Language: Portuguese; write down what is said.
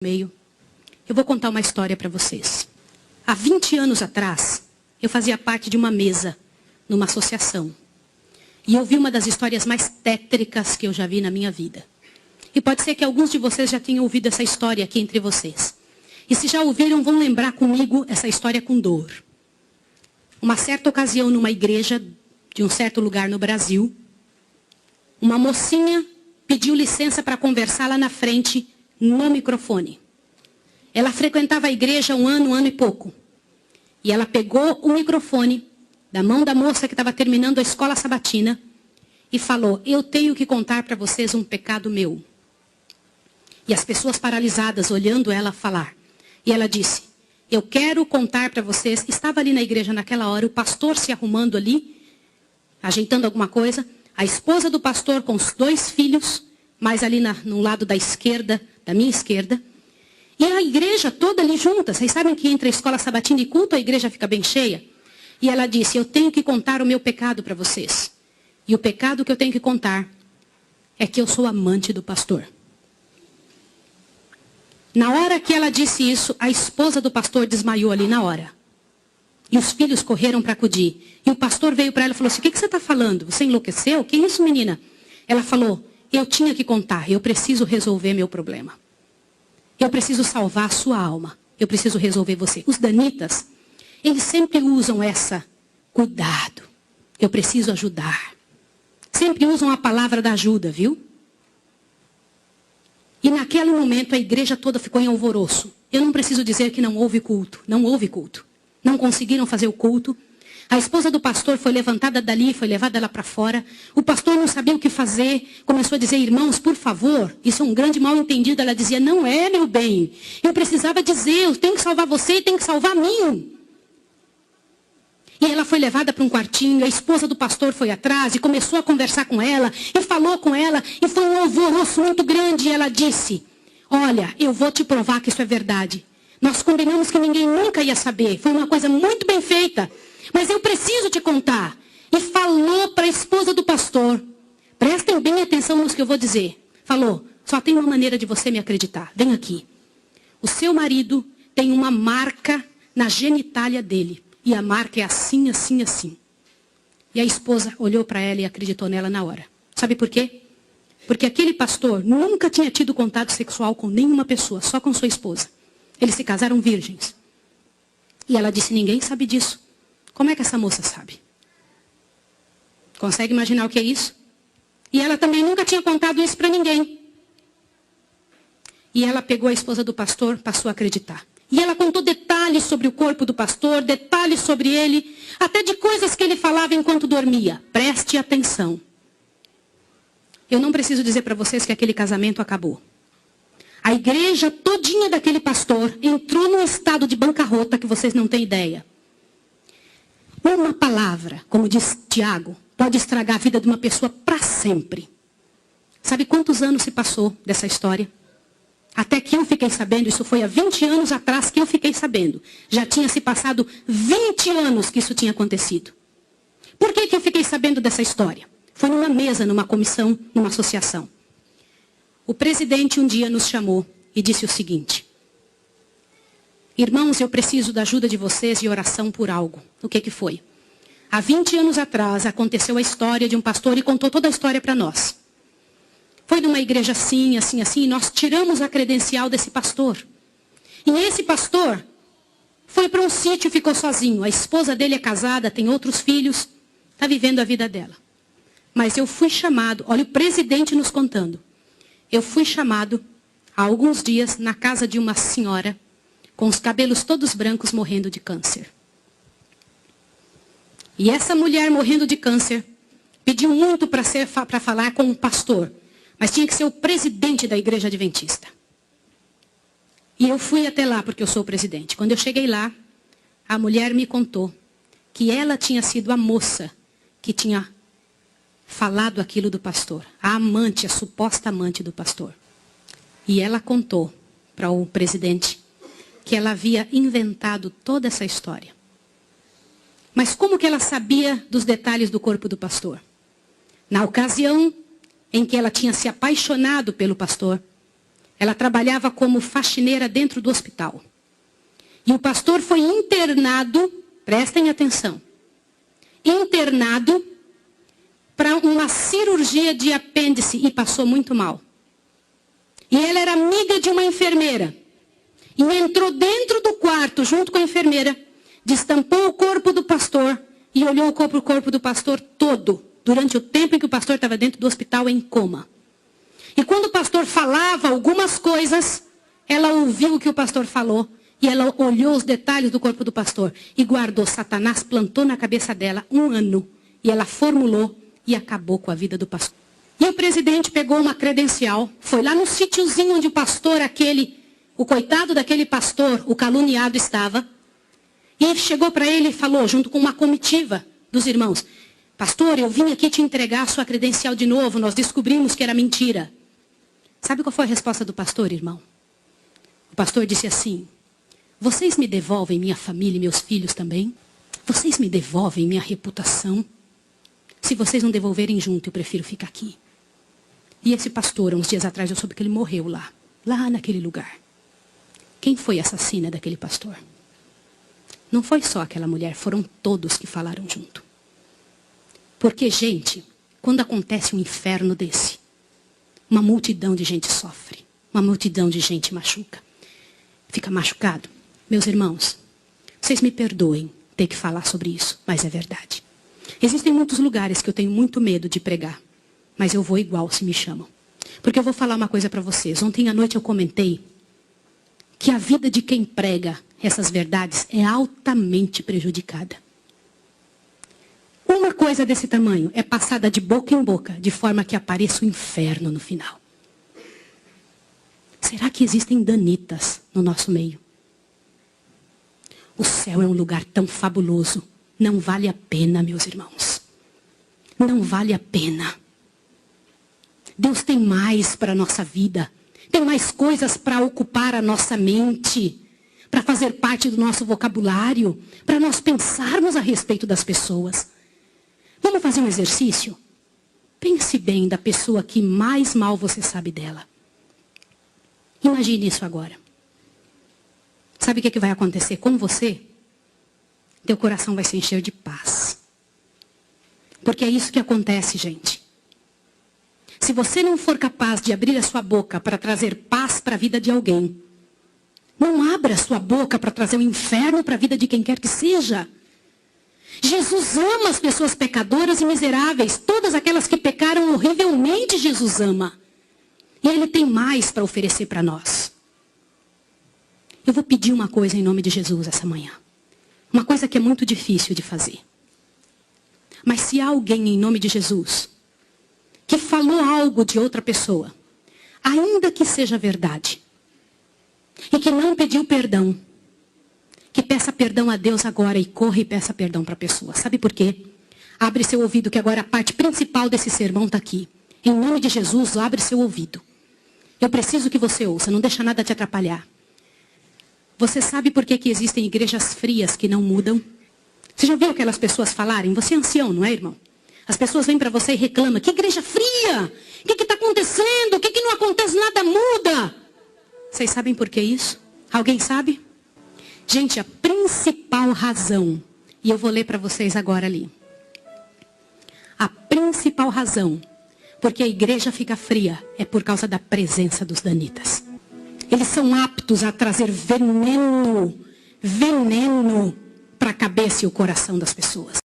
meio. Eu vou contar uma história para vocês. Há 20 anos atrás, eu fazia parte de uma mesa numa associação. E eu vi uma das histórias mais tétricas que eu já vi na minha vida. E pode ser que alguns de vocês já tenham ouvido essa história aqui entre vocês. E se já ouviram, vão lembrar comigo essa história com dor. Uma certa ocasião, numa igreja de um certo lugar no Brasil, uma mocinha pediu licença para conversar lá na frente, no microfone. Ela frequentava a igreja um ano e pouco. E ela pegou o microfone da mão da moça que estava terminando a escola sabatina e falou: eu tenho que contar para vocês um pecado meu. E as pessoas paralisadas olhando ela falar. E ela disse: eu quero contar para vocês. Estava ali na igreja naquela hora, o pastor se arrumando ali, ajeitando alguma coisa. A esposa do pastor com os 2 filhos, mais ali no lado da esquerda, da minha esquerda. E a igreja toda ali junta. Vocês sabem que entre a escola sabatina e culto a igreja fica bem cheia? E ela disse: eu tenho que contar o meu pecado para vocês. E o pecado que eu tenho que contar é que eu sou amante do pastor. Na hora que ela disse isso, a esposa do pastor desmaiou ali na hora. E os filhos correram para acudir. E o pastor veio para ela e falou assim: o que você está falando? Você enlouqueceu? Que isso, menina? Ela falou: eu tinha que contar, eu preciso resolver meu problema. Eu preciso salvar a sua alma. Eu preciso resolver você. Os danitas, eles sempre usam essa: cuidado, eu preciso ajudar. Sempre usam a palavra da ajuda, viu? E naquele momento a igreja toda ficou em alvoroço. Eu não preciso dizer que não houve culto. Não houve culto. Não conseguiram fazer o culto. A esposa do pastor foi levantada dali, foi levada lá para fora. O pastor não sabia o que fazer. Começou a dizer: irmãos, por favor, isso é um grande mal entendido. Ela dizia: não é, meu bem. Eu precisava dizer, eu tenho que salvar você e tenho que salvar mim. E ela foi levada para um quartinho, a esposa do pastor foi atrás e começou a conversar com ela, e falou com ela, e foi um alvoroço muito grande. E ela disse: olha, eu vou te provar que isso é verdade. Nós combinamos que ninguém nunca ia saber. Foi uma coisa muito bem feita. Mas eu preciso te contar. E falou para a esposa do pastor. Prestem bem atenção no que eu vou dizer. Falou: só tem uma maneira de você me acreditar. Vem aqui. O seu marido tem uma marca na genitália dele. E a marca é assim, assim, assim. E a esposa olhou para ela e acreditou nela na hora. Sabe por quê? Porque aquele pastor nunca tinha tido contato sexual com nenhuma pessoa, só com sua esposa. Eles se casaram virgens. E ela disse: ninguém sabe disso. Como é que essa moça sabe? Consegue imaginar o que é isso? E ela também nunca tinha contado isso para ninguém. E ela pegou a esposa do pastor, passou a acreditar. E ela contou detalhes sobre o corpo do pastor, detalhes sobre ele, até de coisas que ele falava enquanto dormia. Preste atenção. Eu não preciso dizer para vocês que aquele casamento acabou. A igreja todinha daquele pastor entrou num estado de bancarrota que vocês não têm ideia. Uma palavra, como diz Tiago, pode estragar a vida de uma pessoa para sempre. Sabe quantos anos se passou dessa história? Até que eu fiquei sabendo, isso foi há 20 anos atrás que eu fiquei sabendo. Já tinha se passado 20 anos que isso tinha acontecido. Por que eu fiquei sabendo dessa história? Foi numa mesa, numa comissão, numa associação. O presidente um dia nos chamou e disse o seguinte: irmãos, eu preciso da ajuda de vocês e oração por algo. O que foi? Há 20 anos atrás aconteceu a história de um pastor e contou toda a história para nós. Foi numa igreja assim, assim, assim, e nós tiramos a credencial desse pastor. E esse pastor foi para um sítio e ficou sozinho. A esposa dele é casada, tem outros filhos, está vivendo a vida dela. Mas eu fui chamado, olha o presidente nos contando. Eu fui chamado há alguns dias na casa de uma senhora com os cabelos todos brancos morrendo de câncer. E essa mulher morrendo de câncer pediu muito para falar com um pastor. Mas tinha que ser o presidente da igreja adventista. E eu fui até lá porque eu sou o presidente. Quando eu cheguei lá, a mulher me contou que ela tinha sido a moça que tinha falado aquilo do pastor. A amante, a suposta amante do pastor. E ela contou para o presidente que ela havia inventado toda essa história. Mas como que ela sabia dos detalhes do corpo do pastor? Na ocasião em que ela tinha se apaixonado pelo pastor, Ela trabalhava como faxineira dentro do hospital. E o pastor foi internado, prestem atenção, internado para uma cirurgia de apêndice e passou muito mal. E ela era amiga de uma enfermeira. E entrou dentro do quarto junto com a enfermeira, destampou o corpo do pastor e olhou o corpo do pastor todo, durante o tempo em que o pastor estava dentro do hospital em coma. E quando o pastor falava algumas coisas, ela ouviu o que o pastor falou e ela olhou os detalhes do corpo do pastor e guardou. Satanás plantou na cabeça dela 1 ano e ela formulou e acabou com a vida do pastor. E o presidente pegou uma credencial, foi lá no sítiozinho onde o pastor o coitado daquele pastor, o caluniado estava, e chegou para ele e falou, junto com uma comitiva dos irmãos, pastor, eu vim aqui te entregar a sua credencial de novo, nós descobrimos que era mentira. Sabe qual foi a resposta do pastor, irmão? O pastor disse assim, vocês me devolvem minha família e meus filhos também? Vocês me devolvem minha reputação? Se vocês não devolverem junto, eu prefiro ficar aqui. E esse pastor, uns dias atrás, eu soube que ele morreu lá naquele lugar. Quem foi a assassina daquele pastor? Não foi só aquela mulher, foram todos que falaram junto. Porque, gente, quando acontece um inferno desse, uma multidão de gente sofre, uma multidão de gente machuca. Fica machucado. Meus irmãos, vocês me perdoem ter que falar sobre isso, mas é verdade. Existem muitos lugares que eu tenho muito medo de pregar, mas eu vou igual se me chamam. Porque eu vou falar uma coisa para vocês. Ontem à noite eu comentei que a vida de quem prega essas verdades é altamente prejudicada. Uma coisa desse tamanho é passada de boca em boca, de forma que apareça o inferno no final. Será que existem danitas no nosso meio? O céu é um lugar tão fabuloso. Não vale a pena, meus irmãos. Não vale a pena. Deus tem mais para a nossa vida. Tem mais coisas para ocupar a nossa mente. Para fazer parte do nosso vocabulário. Para nós pensarmos a respeito das pessoas. Vamos fazer um exercício? Pense bem da pessoa que mais mal você sabe dela. Imagine isso agora. Sabe o que vai acontecer com você? Teu coração vai se encher de paz. Porque é isso que acontece, gente. Se você não for capaz de abrir a sua boca para trazer paz para a vida de alguém, não abra a sua boca para trazer o inferno para a vida de quem quer que seja. Jesus ama as pessoas pecadoras e miseráveis. Todas aquelas que pecaram horrivelmente, Jesus ama. E Ele tem mais para oferecer para nós. Eu vou pedir uma coisa em nome de Jesus essa manhã. Uma coisa que é muito difícil de fazer. Mas se há alguém em nome de Jesus que falou algo de outra pessoa, ainda que seja verdade, e que não pediu perdão, que peça perdão a Deus agora e corra e peça perdão para a pessoa. Sabe por quê? Abre seu ouvido que agora a parte principal desse sermão está aqui. Em nome de Jesus, abre seu ouvido. Eu preciso que você ouça, não deixa nada te atrapalhar. Você sabe por que existem igrejas frias que não mudam? Você já viu aquelas pessoas falarem? Você é ancião, não é, irmão? As pessoas vêm para você e reclamam. Que igreja fria? O que está acontecendo? O que não acontece? Nada muda. Vocês sabem por que isso? Alguém sabe? Gente, a principal razão, e eu vou ler para vocês agora ali. A principal razão porque a igreja fica fria é por causa da presença dos danitas. Eles são aptos a trazer veneno para a cabeça e o coração das pessoas.